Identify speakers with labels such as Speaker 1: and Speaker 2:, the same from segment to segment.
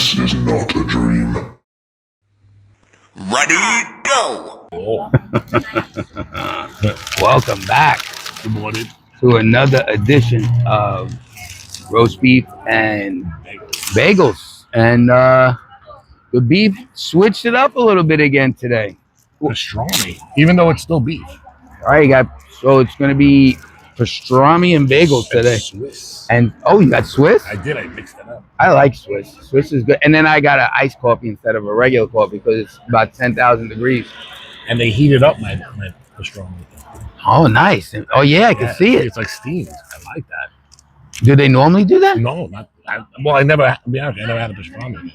Speaker 1: This is not a dream.
Speaker 2: Ready, go!
Speaker 3: Welcome back to another edition of roast beef and bagels. And the beef switched it up a little bit again today.
Speaker 4: Pastrami, even though it's still beef.
Speaker 3: All right, so it's going to be pastrami and bagels today.
Speaker 4: Swiss.
Speaker 3: And oh, you got Swiss?
Speaker 4: I did. I mixed it up.
Speaker 3: I like Swiss. Swiss is good. And then I got an iced coffee instead of a regular coffee because it's about 10,000 degrees.
Speaker 4: And they heated up my pastrami.
Speaker 3: Oh, nice. Oh, yeah, I can see it.
Speaker 4: It's like steamed. I like that.
Speaker 3: Do they normally do that?
Speaker 4: No, not. I never. To be honest, I never had a pastrami.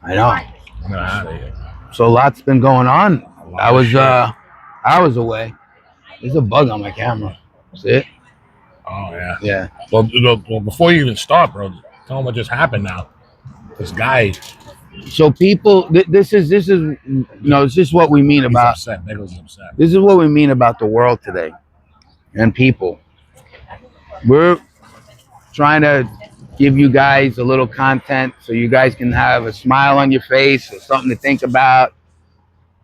Speaker 3: I know.
Speaker 4: I never had it.
Speaker 3: So a lot's been going on. I was away. There's a bug on my camera. See it?
Speaker 4: Oh yeah.
Speaker 3: Yeah.
Speaker 4: Well, before you even start, bro, tell them what just happened. Now, this guy.
Speaker 3: So people, this is what we mean about.
Speaker 4: Upset. Bagels upset.
Speaker 3: This is what we mean about the world today, and people. We're trying to give you guys a little content so you guys can have a smile on your face or something to think about,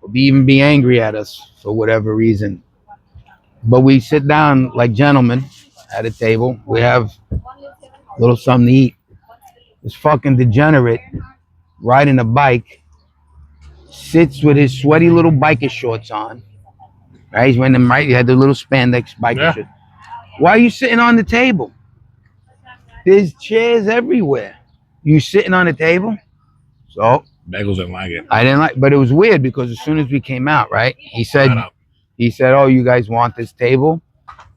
Speaker 3: or even be angry at us for whatever reason. But we sit down like gentlemen at a table. We have a little something to eat. This fucking degenerate riding a bike sits with his sweaty little biker shorts on. Right? He's wearing them right. He had the little spandex biker shorts. Why are you sitting on the table? There's chairs everywhere. You sitting on the table? So
Speaker 4: Bagels didn't like it.
Speaker 3: I didn't like, but it was weird because as soon as we came out, right? He said, "Oh, you guys want this table?"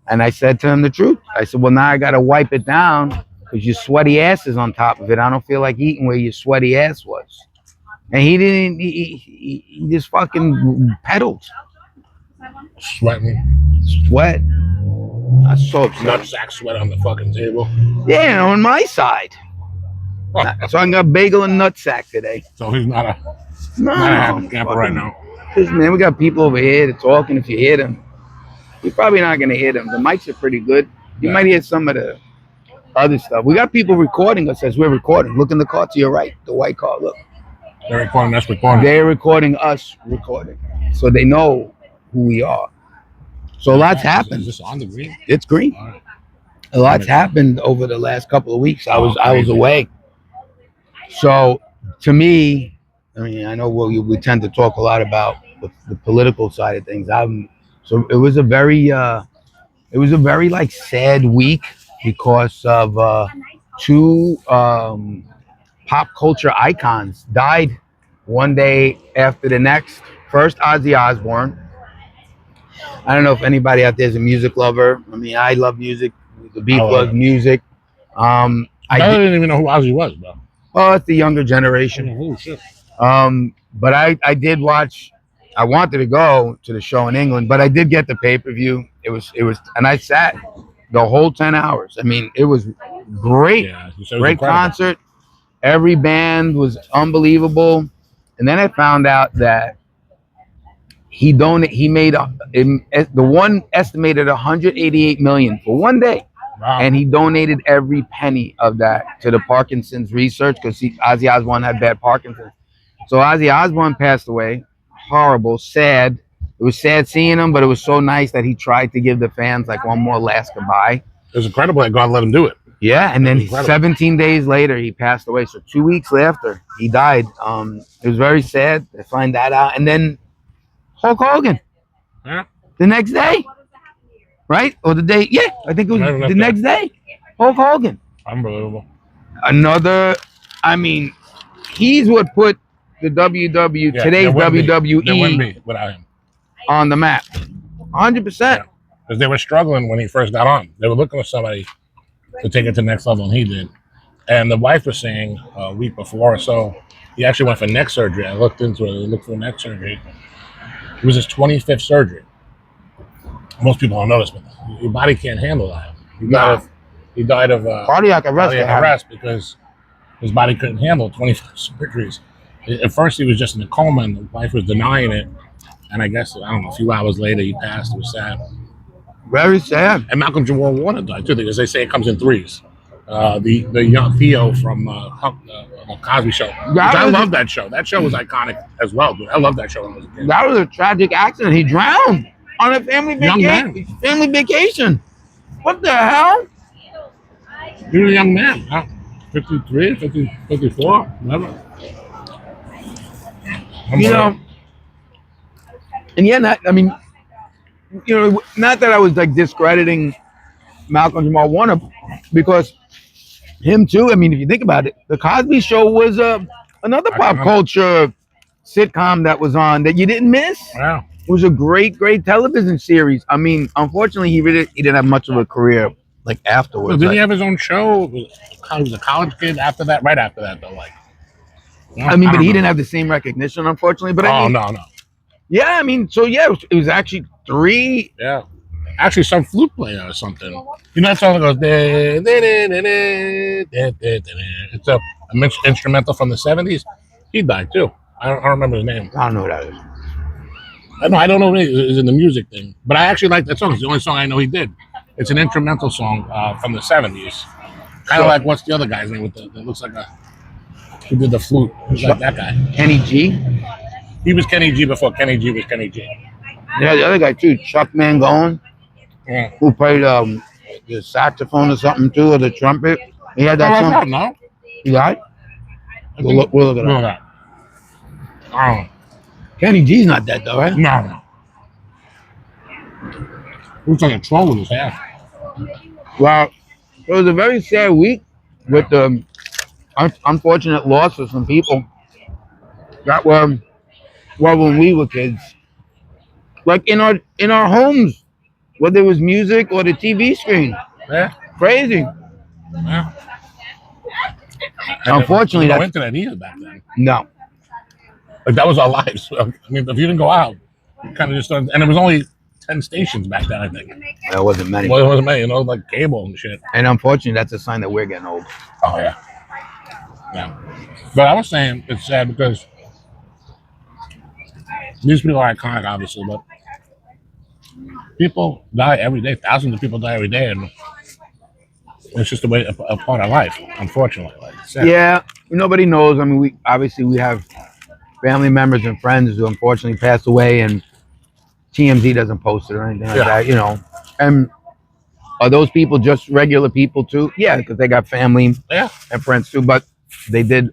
Speaker 3: And I said to him the truth. I said, "Well, now I got to wipe it down because your sweaty ass is on top of it. I don't feel like eating where your sweaty ass was." And he didn't. He just fucking pedaled.
Speaker 4: Sweating.
Speaker 3: Sweat. I so upset.
Speaker 4: Nutsack sweat on the fucking table.
Speaker 3: Yeah, on my side. So I got bagel and nutsack today.
Speaker 4: So he's not a happy camper right now.
Speaker 3: Man, we got people over here that talking. If you hear them, you're probably not gonna hear them. The mics are pretty good. You might hear some of the other stuff. We got people recording us as we're recording. Look in the car to your right, the white car. Look.
Speaker 4: They're recording us recording.
Speaker 3: They're recording us recording, so they know who we are. So a lot's happened.
Speaker 4: Is this on the green?
Speaker 3: It's green.
Speaker 4: Right.
Speaker 3: A lot's happened over the last couple of weeks. I was away. So to me, I mean, I know we tend to talk a lot about the political side of things. So it was a very like sad week because of two pop culture icons died one day after the next. First, Ozzy Osbourne. I don't know if anybody out there is a music lover. I mean, I love music. The Beef loves music. I
Speaker 4: didn't even know who Ozzy was, bro.
Speaker 3: Oh, it's the younger generation.
Speaker 4: Oh shit.
Speaker 3: But I did watch. I wanted to go to the show in England, but I did get the pay-per-view. It was, and I sat the whole 10 hours. I mean, it was great.
Speaker 4: Yeah,
Speaker 3: Great concert. Every band was unbelievable. And then I found out that he made the one estimated 188 million for one day.
Speaker 4: Wow.
Speaker 3: And he donated every penny of that to the Parkinson's research because Ozzy Osbourne had bad Parkinson's. So Ozzy Osbourne passed away. Horrible, sad. It was sad seeing him, but it was so nice that he tried to give the fans like one more last goodbye.
Speaker 4: It was incredible that God let him do it.
Speaker 3: Yeah, and then 17 days later, he passed away. So 2 weeks after he died, it was very sad to find that out. And then Hulk Hogan, the next day, right? Or the day, yeah, I think it was the next day. Hulk Hogan.
Speaker 4: Unbelievable.
Speaker 3: I mean, he's what put the today's WWE
Speaker 4: without him
Speaker 3: on the map. 100%.
Speaker 4: Because they were struggling when he first got on. They were looking for somebody to take it to the next level, and he did. And the wife was saying a week before or so, he actually went for neck surgery. I looked into it. He looked for neck surgery. It was his 25th surgery. Most people don't know this, but your body can't handle that. He died of
Speaker 3: cardiac arrest
Speaker 4: because his body couldn't handle 25 surgeries. At first, he was just in a coma, and the wife was denying it. And I guess, I don't know, a few hours later, he passed. It was sad.
Speaker 3: Very sad.
Speaker 4: And Malcolm Jamal Warner died, too, because they say it comes in threes. the young Theo from the Cosby Show. Which I love that show. That show was iconic as well, dude. I love that show when I was a kid.
Speaker 3: That was a tragic accident. He drowned on a family vacation. Family vacation. What the hell?
Speaker 4: He was a young man. Huh? 53, 50, 54, whatever.
Speaker 3: You know, and yeah, not, I mean, you know, not that I was like discrediting Malcolm Jamal Warner, because him too. I mean, if you think about it, the Cosby Show was another pop culture sitcom that was on that you didn't miss.
Speaker 4: Wow.
Speaker 3: It was a great television series. I mean, unfortunately, he didn't have much of a career like afterwards.
Speaker 4: So did he have his own show? He was a college kid after that. Right after that, though, like.
Speaker 3: I mean, but he didn't have the same recognition, unfortunately. But I mean,
Speaker 4: no.
Speaker 3: Yeah, I mean, so yeah, it was actually 3.
Speaker 4: Yeah, actually, some flute player or something. You know that song that goes. It's a instrumental from the '70s. He died too. I don't remember his name.
Speaker 3: I don't know what that is.
Speaker 4: I don't know what it is in the music thing, but I actually like that song. It's the only song I know he did. It's an instrumental song from the '70s. Kind of like, what's the other guy's name with that looks like a. Who did the flute? Who's like that guy?
Speaker 3: Kenny G.
Speaker 4: He was Kenny G before Kenny G was Kenny G.
Speaker 3: Yeah, the other guy too, Chuck Mangone, who played the saxophone or something too, or the trumpet. He had that song.
Speaker 4: No.
Speaker 3: He died? We'll look it up.
Speaker 4: Oh.
Speaker 3: Kenny G's not dead though, right?
Speaker 4: No. Looks like a troll with his hair.
Speaker 3: Well, it was a very sad week with the unfortunate loss of some people that were, well, when we were kids, like in our homes, whether it was music or the TV screen.
Speaker 4: Yeah.
Speaker 3: Crazy.
Speaker 4: Yeah.
Speaker 3: Unfortunately,
Speaker 4: no internet either back then.
Speaker 3: No.
Speaker 4: Like that was our lives. I mean, if you didn't go out, you kind of just started, and it was only 10 stations back then, I think.
Speaker 3: There wasn't many.
Speaker 4: Well, it wasn't many, like cable and shit.
Speaker 3: And unfortunately, that's a sign that we're getting old.
Speaker 4: Oh yeah. Yeah. But I was saying it's sad because these people are iconic, obviously, but people die every day. Thousands of people die every day, and it's just a part of life, unfortunately.
Speaker 3: Yeah, nobody knows. I mean, we have family members and friends who unfortunately passed away, and TMZ doesn't post it or anything like that, you know. And are those people just regular people too? Yeah, because they got family and friends too, but they did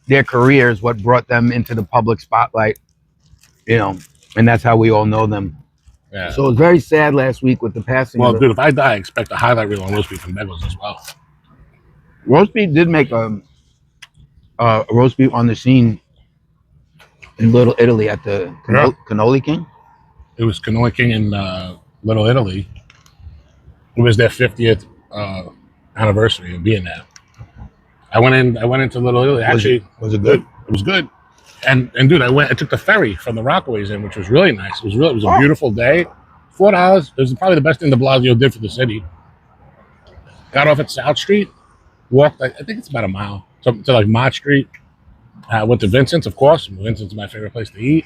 Speaker 3: their careers, what brought them into the public spotlight, you know, and that's how we all know them. Yeah. So it was very sad last week with the passing.
Speaker 4: Well, dude, if I die, I expect a highlight reel on roast beef and bagels as well.
Speaker 3: Roast beef did make a roast beef on the scene in Little Italy at the Cannoli King.
Speaker 4: It was Cannoli King in Little Italy. It was their 50th anniversary of being there. I went into Little Italy. Actually,
Speaker 3: was it good?
Speaker 4: It was good. And dude, I took the ferry from the Rockaways in, which was really nice. It was a beautiful day. $4. It was probably the best thing de Blasio did for the city. Got off at South Street, walked, I think it's about a mile to like Mott Street. Went to Vincent's, of course. Vincent's my favorite place to eat.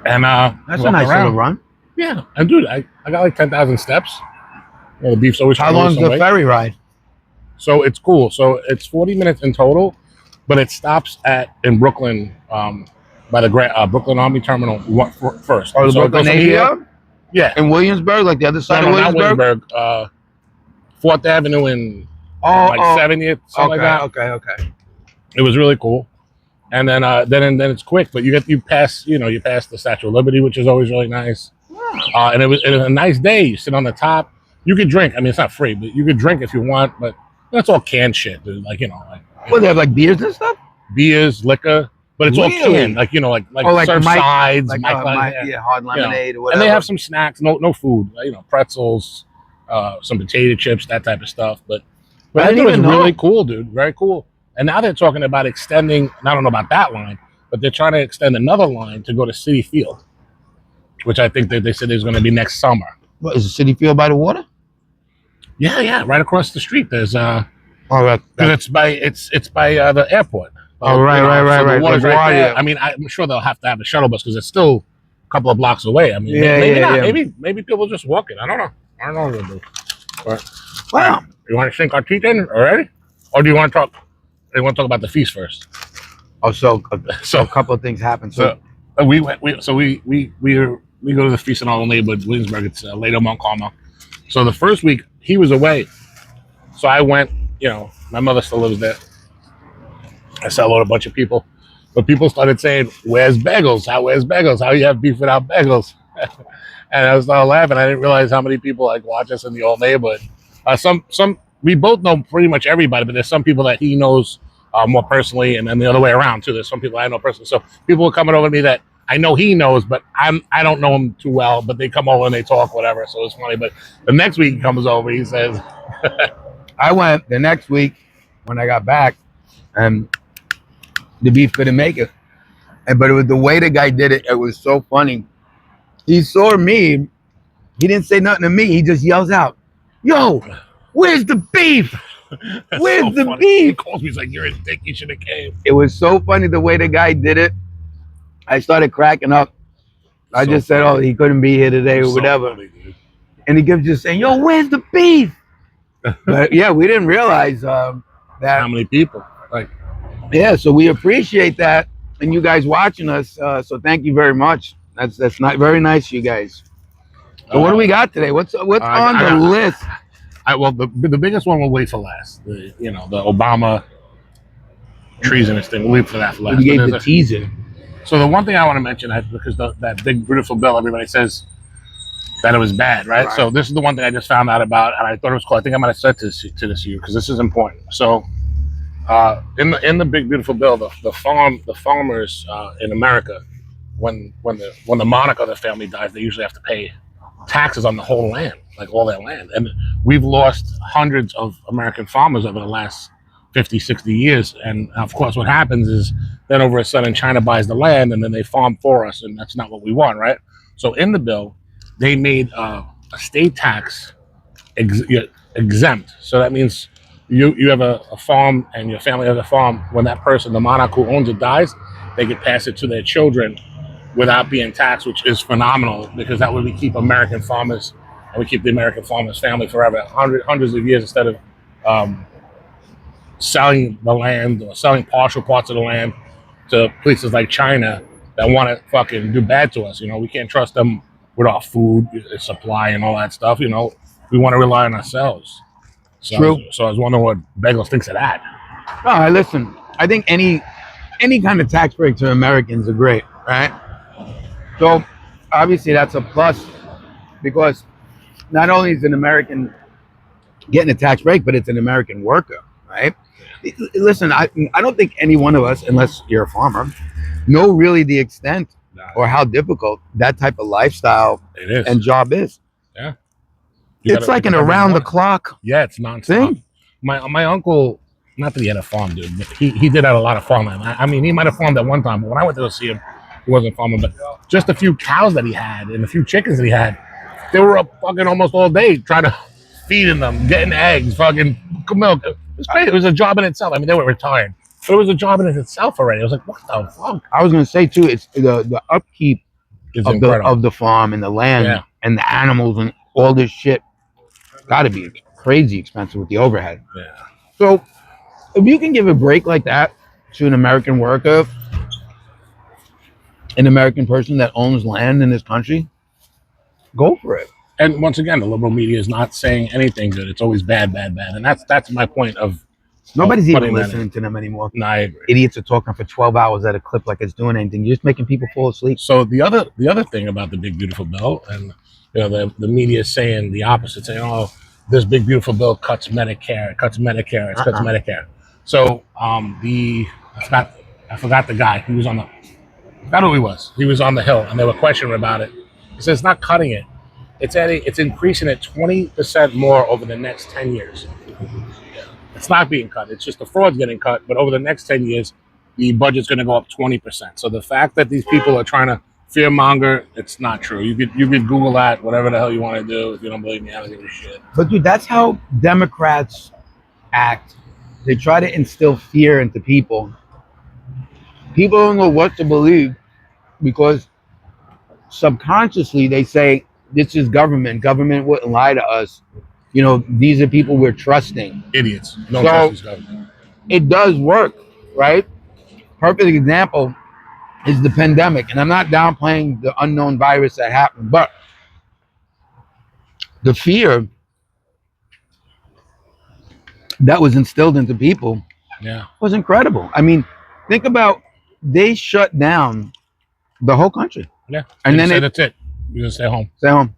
Speaker 4: And
Speaker 3: that's a nice little run.
Speaker 4: Yeah, and dude, I got like 10,000 steps. The beef's always.
Speaker 3: How long's the ferry ride?
Speaker 4: So it's cool. So it's 40 minutes in total, but it stops in Brooklyn, by the Brooklyn Army Terminal first.
Speaker 3: Oh, the
Speaker 4: so
Speaker 3: Brooklyn Navy Yard?
Speaker 4: Yeah.
Speaker 3: In Williamsburg, like the other side of Williamsburg?
Speaker 4: Not Williamsburg. 4th Avenue and 70th, something like that.
Speaker 3: Okay.
Speaker 4: It was really cool. And then it's quick, but you pass the Statue of Liberty, which is always really nice. And it was a nice day. You sit on the top. You could drink. I mean, it's not free, but you could drink if you want, but that's all canned shit, dude. Like,
Speaker 3: Well, they have like beers and stuff?
Speaker 4: Beers, liquor, but it's all canned. Like, like Surfsides,
Speaker 3: hard lemonade or whatever.
Speaker 4: And they have some snacks, no food, pretzels, some potato chips, that type of stuff. But I think it was really cool, dude. Very cool. And now they're talking about extending, and I don't know about that line, but they're trying to extend another line to go to Citi Field, which I think that they said is going to be next summer.
Speaker 3: What, is the Citi Field by the water?
Speaker 4: Yeah, right across the street. There's
Speaker 3: because
Speaker 4: it's by the airport.
Speaker 3: Right.
Speaker 4: The water's right there. I mean, I'm sure they'll have to have a shuttle bus because it's still a couple of blocks away. I mean, maybe not. Maybe people just walk it. I don't know what they'll do. But All right.
Speaker 3: Wow.
Speaker 4: You want to sink our teeth in already, or do you want to talk? You want to talk about the feast first?
Speaker 3: Oh, so
Speaker 4: So
Speaker 3: a couple of things happened.
Speaker 4: So we went. We go to the feast in our own neighborhood, Williamsburg. It's later Mount Carmel. So the first week he was away, so I went. You know, my mother still lives there. I saw a bunch of people, but people started saying, "Where's Bagels? Where's Bagels? How you have beef without Bagels?" And I was started laughing. I didn't realize how many people like watch us in the old neighborhood. Some we both know pretty much everybody, but there's some people that he knows more personally, and then the other way around too. There's some people I know personally. So people are coming over to me that I know he knows, but I don't know him too well. But they come over and they talk whatever. So it's funny. But the next week he comes over, he says,
Speaker 3: I went the next week when I got back, and the beef couldn't make it. But it was the way the guy did it. It was so funny. He saw me. He didn't say nothing to me. He just yells out, "Yo, where's the beef? Where's
Speaker 4: so
Speaker 3: the
Speaker 4: funny.
Speaker 3: beef?"
Speaker 4: He calls me. He's like, "You're a dick. You should have came."
Speaker 3: It was so funny the way the guy did it. I started cracking up. I
Speaker 4: So
Speaker 3: just said,
Speaker 4: funny.
Speaker 3: "Oh, he couldn't be here today or
Speaker 4: So
Speaker 3: whatever."
Speaker 4: funny, dude.
Speaker 3: And he kept just saying, "Yo, where's the beef?" But yeah, we didn't realize
Speaker 4: How
Speaker 3: that.
Speaker 4: many people? Like,
Speaker 3: Yeah, so we appreciate that, and you guys watching us. So thank you very much. That's not very nice, of you guys. So what do we got today? What's on the list?
Speaker 4: Well, the biggest one we'll wait for last. The Obama treasonous thing. We'll wait for that for last.
Speaker 3: You gave the teaser.
Speaker 4: So the one thing I want to mention, because that big beautiful bill, everybody says that it was bad, right? So this is the one thing I just found out about, and I thought it was cool. I think I might have said this to you because this is important. So in the big beautiful bill, the farmers in America, when the monarch of the family dies, they usually have to pay taxes on the whole land, like all their land. And we've lost hundreds of American farmers over the last 50, 60 years. And of course, what happens is then over a sudden China buys the land and then they farm for us. And that's not what we want, right? So in the bill, they made a state tax exempt. So that means you have a farm and your family has a farm. When that person, the monarch who owns it, dies, they could pass it to their children without being taxed, which is phenomenal because that way we keep American farmers and we keep the American farmers family forever, hundreds of years instead of selling the land or selling partial parts of the land to places like China that want to fucking do bad to us. We can't trust them with our food supply and all that stuff. We want to rely on ourselves. So
Speaker 3: True.
Speaker 4: So I was wondering what Bagels thinks of that.
Speaker 3: All right, listen. I think any kind of tax break to Americans are great, right? So obviously that's a plus because not only is an American getting a tax break, but it's an American worker, right? Listen, I don't think any one of us, unless you're a farmer, know really the extent or how difficult that type of lifestyle
Speaker 4: It is.
Speaker 3: and job is.
Speaker 4: Yeah.
Speaker 3: It's like an around the clock.
Speaker 4: Yeah, it's nonstop.
Speaker 3: Thing.
Speaker 4: My uncle, not that he had a farm, dude, but he did have a lot of farmland. I mean, he might have farmed at one time, but when I went to go see him, he wasn't farming. But just a few cows that he had and a few chickens that he had, they were up fucking almost all day trying to feeding them, getting eggs, fucking milk. It was crazy. It was a job in itself. I mean, they were retired, but it was a job in itself already. I was like, what the fuck?
Speaker 3: I was going to say too, it's the upkeep of the farm and the land and the animals and all this shit. Got to be crazy expensive with the overhead.
Speaker 4: Yeah.
Speaker 3: So if you can give a break like that to an American worker, an American person that owns land in this country, go for it.
Speaker 4: And once again, the liberal media is not saying anything good. It's always bad, bad, bad. And that's my point of
Speaker 3: nobody's even listening to them anymore.
Speaker 4: No, I agree.
Speaker 3: Idiots are talking for 12 hours at a clip like it's doing anything. You're just making people fall asleep.
Speaker 4: So the other thing about the big beautiful bill, and the media is saying the opposite, saying, oh, this big beautiful bill cuts Medicare, cuts Medicare. So I forgot the guy. He was on the I forgot who he was. He was on the Hill, and they were questioning about it. He says it's not cutting it. It's increasing it 20% more over the next 10 years. It's not being cut. It's just the fraud's getting cut. But over the next 10 years, the budget's going to go up 20%. So the fact that these people are trying to fearmonger, it's not true. You could Google that, whatever the hell you want to do. If you don't believe me, I don't give a shit.
Speaker 3: But dude, that's how Democrats act. They try to instill fear into people. People don't know what to believe because subconsciously they say, this is government. Government wouldn't lie to us. You know, these are people we're trusting.
Speaker 4: Idiots. Don't
Speaker 3: So
Speaker 4: trust these guys.
Speaker 3: it does work, right? Perfect example is the pandemic, and I'm not downplaying the unknown virus that happened, but the fear that was instilled into people
Speaker 4: Yeah.
Speaker 3: was incredible. I mean, think about they shut down the whole country,
Speaker 4: Yeah.
Speaker 3: and
Speaker 4: They
Speaker 3: then
Speaker 4: said
Speaker 3: they
Speaker 4: that's it. You're gonna stay home.
Speaker 3: stay home,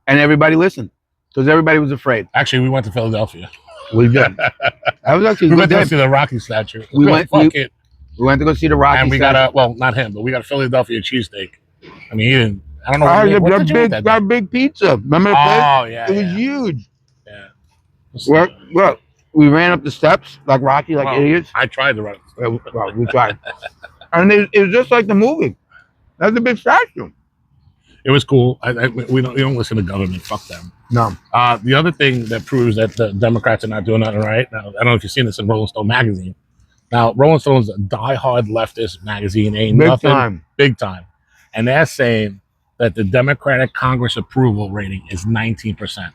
Speaker 3: and everybody listened because everybody was afraid.
Speaker 4: Actually, we went to Philadelphia.
Speaker 3: We did. That was actually a
Speaker 4: We
Speaker 3: good
Speaker 4: went to
Speaker 3: day.
Speaker 4: see the Rocky statue.
Speaker 3: We went.
Speaker 4: Fuck it.
Speaker 3: We went to go see the Rocky.
Speaker 4: And we
Speaker 3: statue.
Speaker 4: got a not him, but we got a Philadelphia cheesesteak. I mean, he didn't. I don't know what
Speaker 3: That
Speaker 4: did you eat
Speaker 3: big,
Speaker 4: that
Speaker 3: that
Speaker 4: day?
Speaker 3: big pizza. Remember the place?
Speaker 4: Oh yeah,
Speaker 3: It was
Speaker 4: yeah.
Speaker 3: huge.
Speaker 4: Yeah.
Speaker 3: Well, we ran up the steps like Rocky, like
Speaker 4: Well,
Speaker 3: idiots.
Speaker 4: I tried to run.
Speaker 3: Well, we tried, and it was just like the movie. That's a big statue.
Speaker 4: It was cool. We don't listen to government. Fuck them.
Speaker 3: No,
Speaker 4: The other thing that proves that the Democrats are not doing nothing right. Now, I don't know if you've seen this in Rolling Stone magazine. Now, Rolling Stone's a diehard leftist magazine. Ain't
Speaker 3: big
Speaker 4: nothing
Speaker 3: time.
Speaker 4: big time, and they're saying that the Democratic Congress approval rating is 19%,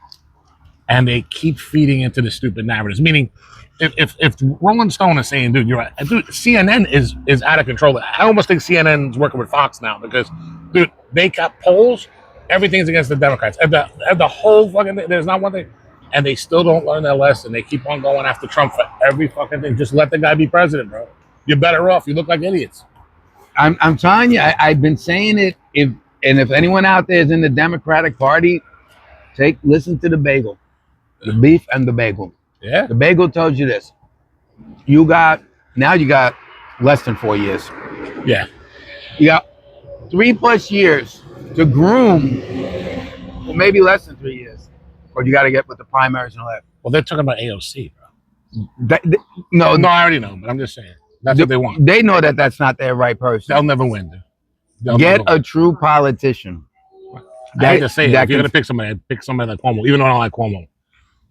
Speaker 4: and they keep feeding into the stupid narratives. Meaning, if Rolling Stone is saying, "Dude, you're right," dude, CNN is out of control. I almost think CNN's working with Fox now because, dude, they got polls. Everything's against the Democrats, and the whole fucking thing. There's not one thing, and they still don't learn their lesson. They keep on going after Trump for every fucking thing. Just let the guy be president, bro. You're better off. You look like idiots.
Speaker 3: I'm telling you, I've been saying it. If anyone out there is in the Democratic Party, listen to the bagel, the beef and the bagel.
Speaker 4: Yeah.
Speaker 3: The bagel tells you this. You got less than 4 years.
Speaker 4: Yeah.
Speaker 3: You got 3+ years to groom, or maybe less than 3 years, or you got to get with the primaries and all that.
Speaker 4: Well, they're talking about AOC, bro.
Speaker 3: No,
Speaker 4: No, I already know, but I'm just saying that's what they want.
Speaker 3: They know that that's not their right person.
Speaker 4: They'll never win, dude. They'll
Speaker 3: Get
Speaker 4: never win.
Speaker 3: a true politician.
Speaker 4: I hate to say it. If you're gonna pick somebody, I'd pick somebody like Cuomo, even though I don't like Cuomo.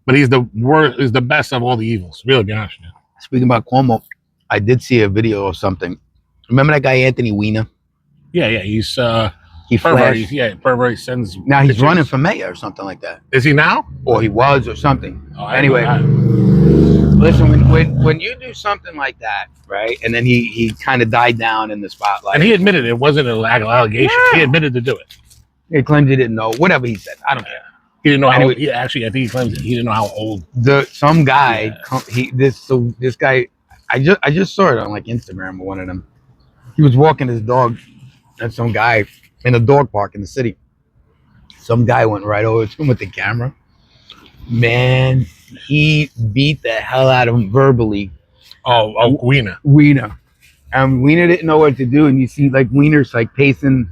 Speaker 4: But he's the worst, is the best of all the evils. Really, to be honest with you.
Speaker 3: Speaking about Cuomo, I did see a video or something. Remember that guy Anthony Weiner?
Speaker 4: Yeah, he's
Speaker 3: He
Speaker 4: pervert.
Speaker 3: flashed.
Speaker 4: Pervert sends.
Speaker 3: Now he's
Speaker 4: pictures.
Speaker 3: running for mayor or something like that,
Speaker 4: Is he now?
Speaker 3: or he was, or something.
Speaker 4: Oh, I didn't
Speaker 3: Anyway,
Speaker 4: know
Speaker 3: listen, when you do something like that, right? And then he kind of died down in the
Speaker 4: that.
Speaker 3: spotlight.
Speaker 4: And he admitted it wasn't an allegation.
Speaker 3: Yeah.
Speaker 4: He admitted to do it.
Speaker 3: He claimed he didn't know. Whatever he said, I don't care.
Speaker 4: He didn't know
Speaker 3: Anyway.
Speaker 4: how. Actually, I think he claims that he didn't know how old.
Speaker 3: Some guy, this guy, I just saw it on like Instagram or one of them. He was walking his dog, and some guy in a dog park in the city. Some guy went right over to him with the camera. Man, he beat the hell out of him verbally.
Speaker 4: Oh, Weiner.
Speaker 3: Weiner. And Weiner didn't know what to do, and you see like Weiner's like pacing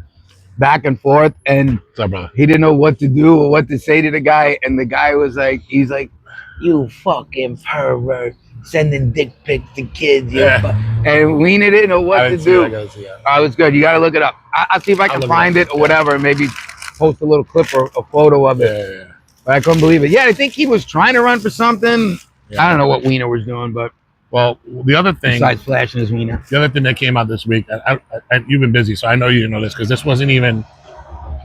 Speaker 3: back and forth, and
Speaker 4: What's up, brother?
Speaker 3: he didn't know what to do or what to say to the guy, and the guy was like, he's like, "You fucking pervert, sending dick pics to kids." And Weiner didn't know what to do. Oh, it's good. You got to look it up. I'll see if I can find it or whatever, and maybe post a little clip or a photo of it.
Speaker 4: Yeah.
Speaker 3: But I couldn't believe it. Yeah, I think he was trying to run for something.
Speaker 4: Yeah.
Speaker 3: I don't know what Weiner was doing, but
Speaker 4: Well, the other thing.
Speaker 3: besides flashing his Weiner.
Speaker 4: The other thing that came out this week, you've been busy, so I know you didn't know this because this wasn't even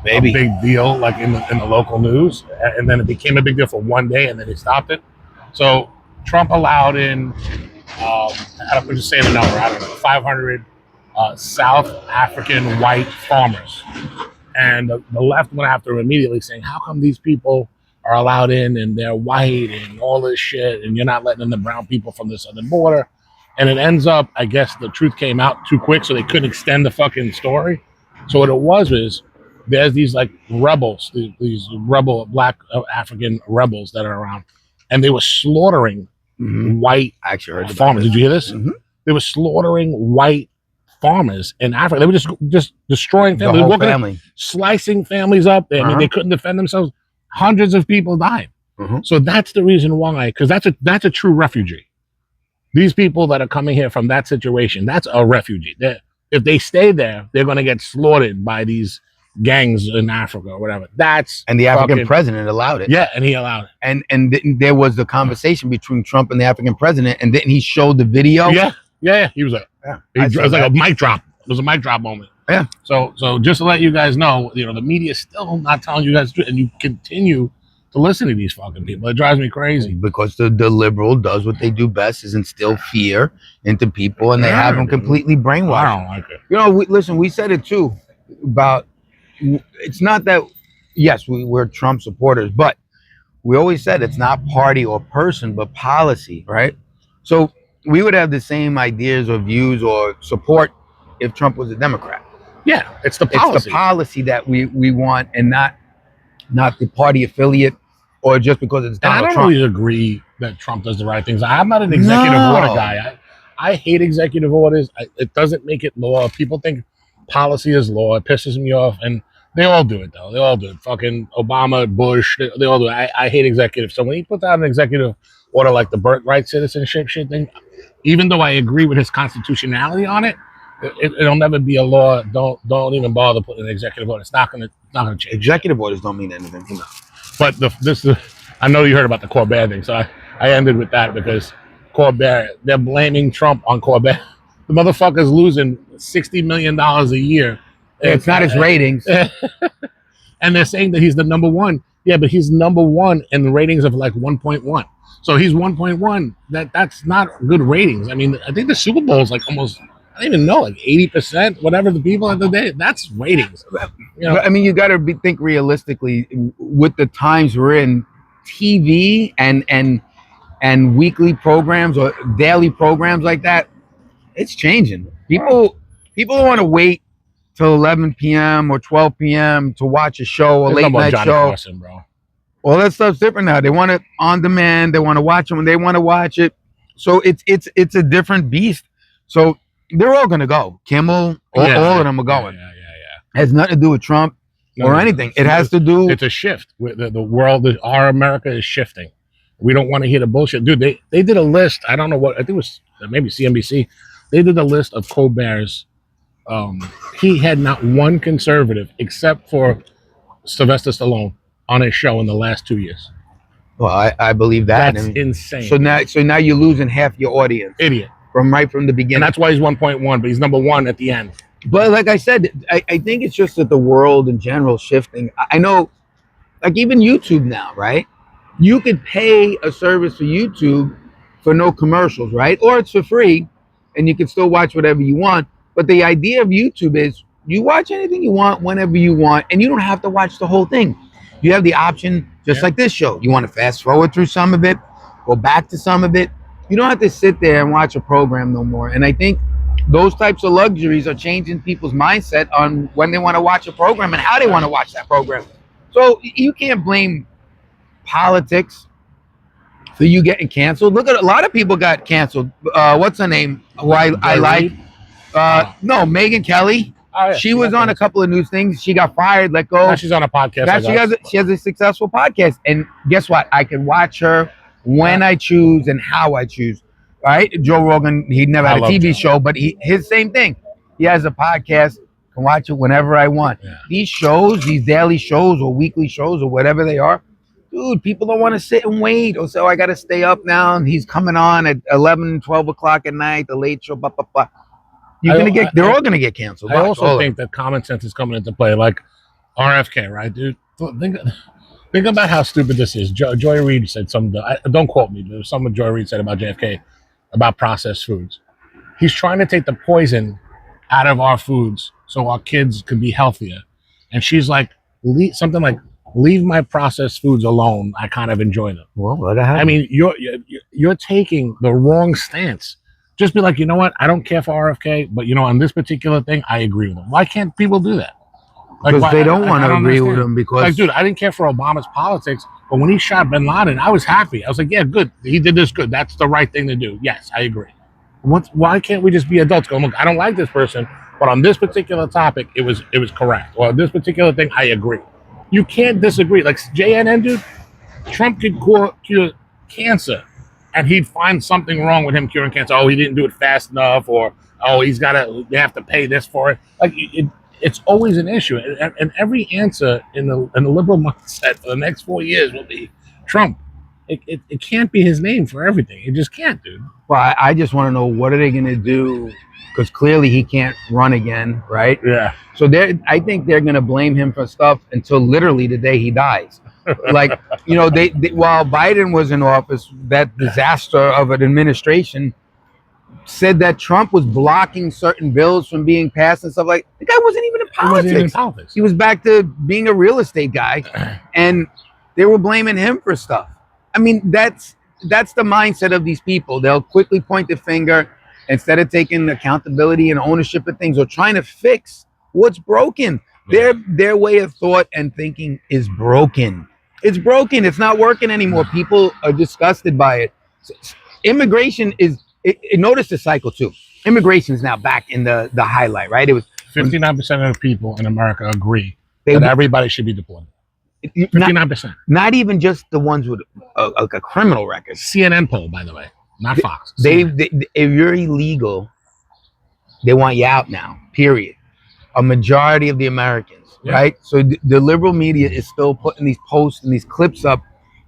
Speaker 4: a big deal like in the local news, and then it became a big deal for one day, and then they stopped it. So Trump allowed in, I'm just saying the number, I don't know, 500 South African white farmers, and the left went after him immediately, saying, "How come these people are allowed in and they're white and all this shit, and you're not letting in the brown people from the southern border?" And it ends up, I guess the truth came out too quick, so they couldn't extend the fucking story. So what it was is there's these like rebels, these rebel black African rebels that are around, and they were slaughtering white
Speaker 3: I actually heard about
Speaker 4: farmers.
Speaker 3: this.
Speaker 4: Did you hear this?
Speaker 3: Mhm.
Speaker 4: They were slaughtering white farmers in Africa. They were just destroying
Speaker 3: The
Speaker 4: families,
Speaker 3: whole
Speaker 4: walking in,
Speaker 3: family.
Speaker 4: slicing families up. I mean, they couldn't defend themselves. Hundreds of people died. So that's the reason why, because that's a true refugee. These people that are coming here from that situation, that's a refugee. If they stay there, they're going to get slaughtered by these gangs in Africa or whatever.
Speaker 3: And the African president allowed it.
Speaker 4: Yeah, and he allowed it.
Speaker 3: And there was the conversation between Trump and the African president, and didn't he show the video?
Speaker 4: Yeah. He was like, it was like a mic drop. It was a mic drop moment.
Speaker 3: Yeah.
Speaker 4: So just to let you guys know, the media is still not telling you guys the truth, and you continue to listen to these fucking people. It drives me crazy.
Speaker 3: Because the liberal does what they do best, is instill fear into people, and they have them completely brainwashed.
Speaker 4: I don't like it.
Speaker 3: You know, listen, we said it too about, it's not that, yes, we're Trump supporters, but we always said it's not party or person, but policy, right? So we would have the same ideas or views or support if Trump was a Democrat.
Speaker 4: Yeah, it's the policy.
Speaker 3: It's the policy that we want, and not the party affiliate, or just because it's Donald
Speaker 4: and I don't
Speaker 3: Trump.
Speaker 4: really agree that Trump does the right things. I'm not an executive order guy. I hate executive orders. It doesn't make it law. People think policy is law. It pisses me off, and they all do it, though. They all do it. Fucking Obama, Bush, they all do it. I hate executives. So when he puts out an executive order like the birthright citizenship shit thing, even though I agree with his constitutionality on it, it'll never be a law. Don't even bother putting an executive order. It's not gonna change.
Speaker 3: Executive orders don't mean anything.
Speaker 4: No. But I know you heard about the Corbett thing, so I ended with that because Corbett, they're blaming Trump on Corbett. The motherfucker's losing $60 million a year.
Speaker 3: It's not his ratings.
Speaker 4: And they're saying that he's the number one. Yeah, but he's number one in the ratings of like 1.1. So he's 1.1. That's not good ratings. I mean, I think the Super Bowl is like almost, I don't even know, like 80%, whatever the people at the day. That's ratings. You know?
Speaker 3: I mean, you got to think realistically with the times we're in. TV and weekly programs or daily programs like that, it's changing. People don't want to wait till 11 p.m. or 12 p.m. to watch a show, a late night
Speaker 4: Johnny
Speaker 3: show.
Speaker 4: Carson, bro.
Speaker 3: All that stuff's different now. They want it on demand. They want to watch them when they want to watch it. So it's a different beast. So they're all gonna go. Kimmel, all of them are going.
Speaker 4: Yeah.
Speaker 3: It has nothing to do with Trump or anything. It has to do.
Speaker 4: It's a shift. The world, our America is shifting. We don't want to hear the bullshit, dude. They did a list. I don't know what. I think it was maybe CNBC. They did a list of Colbert's. He had not one conservative except for Sylvester Stallone on his show in the last 2 years.
Speaker 3: Well, I believe that.
Speaker 4: That's insane.
Speaker 3: So now you're losing half your audience.
Speaker 4: Idiot.
Speaker 3: From the beginning.
Speaker 4: And that's why he's 1.1, but he's number one at the end.
Speaker 3: But like I said, I think it's just that the world in general shifting. I know, like even YouTube now, right? You could pay a service for YouTube for no commercials, right? Or it's for free, and you can still watch whatever you want. But the idea of YouTube is you watch anything you want whenever you want, and you don't have to watch the whole thing. You have the option, just like this show. You want to fast forward through some of it, go back to some of it. You don't have to sit there and watch a program no more. And I think those types of luxuries are changing people's mindset on when they want to watch a program and how they want to watch that program. So you can't blame politics for you getting canceled. Look at a lot of people got canceled. What's her name? Who I like? No, Megyn Kelly.
Speaker 4: Oh, yeah,
Speaker 3: she was on a couple of news things. She got fired, let go.
Speaker 4: Now she's on a podcast.
Speaker 3: She has a successful podcast. And guess what? I can watch her when I choose and how I choose. All right? Joe Rogan, he never had a TV show, but his same thing. He has a podcast. Can watch it whenever I want. Yeah. These shows, these daily shows or weekly shows or whatever they are, dude, people don't want to sit and wait. Or so I got to stay up now, and he's coming on at 11, 12 o'clock at night, the late show, blah, blah, blah. They're all going to get canceled.
Speaker 4: I also think that common sense is coming into play, like RFK, right, dude? Think about how stupid this is. Joy Reid said something. Don't quote me, but something Joy Reid said about JFK, about processed foods. He's trying to take the poison out of our foods so our kids could be healthier. And she's like, something like, leave my processed foods alone. I kind of enjoy them.
Speaker 3: Well, what happened?
Speaker 4: I mean, you're taking the wrong stance. Just be like, you know what? I don't care for RFK, but on this particular thing, I agree with him. Why can't people do that?
Speaker 3: Because they don't want to agree with him. Because,
Speaker 4: like, dude, I didn't care for Obama's politics, but when he shot Bin Laden, I was happy. I was like, yeah, good. He did this good. That's the right thing to do. Yes, I agree. Why can't we just be adults? Go, look, I don't like this person, but on this particular topic, it was correct. Or this particular thing, I agree. You can't disagree. Like JNN, dude, Trump could cure cancer, and he'd find something wrong with him curing cancer. Oh, he didn't do it fast enough, or they have to pay this for it. Like it's always an issue, and every answer in the liberal mindset for the next 4 years will be Trump. It can't be his name for everything. It just can't, dude.
Speaker 3: Well, I just want to know, what are they going to do? Because clearly he can't run again, right?
Speaker 4: Yeah.
Speaker 3: So I think they're going to blame him for stuff until literally the day he dies. Like, they while Biden was in office, that disaster of an administration said that Trump was blocking certain bills from being passed and stuff like. The guy wasn't even in
Speaker 4: He wasn't even in
Speaker 3: politics.
Speaker 4: politics.
Speaker 3: He was back to being a real estate guy, and they were blaming him for stuff. I mean, that's the mindset of these people. They'll quickly point the finger instead of taking accountability and ownership of things or trying to fix what's broken.
Speaker 4: Yeah.
Speaker 3: Their way of thought and thinking is broken. It's broken. It's not working anymore. People are disgusted by it. Immigration is. Notice the cycle too. Immigration is now back in the highlight, right? It was
Speaker 4: 59% of the people in America agree
Speaker 3: they,
Speaker 4: that everybody should be deported. 59%.
Speaker 3: Not even just the ones with a criminal record.
Speaker 4: CNN poll, by the way, not Fox.
Speaker 3: They if you're illegal, they want you out now. Period. A majority of the Americans, right? So the liberal media is still putting these posts and these clips up,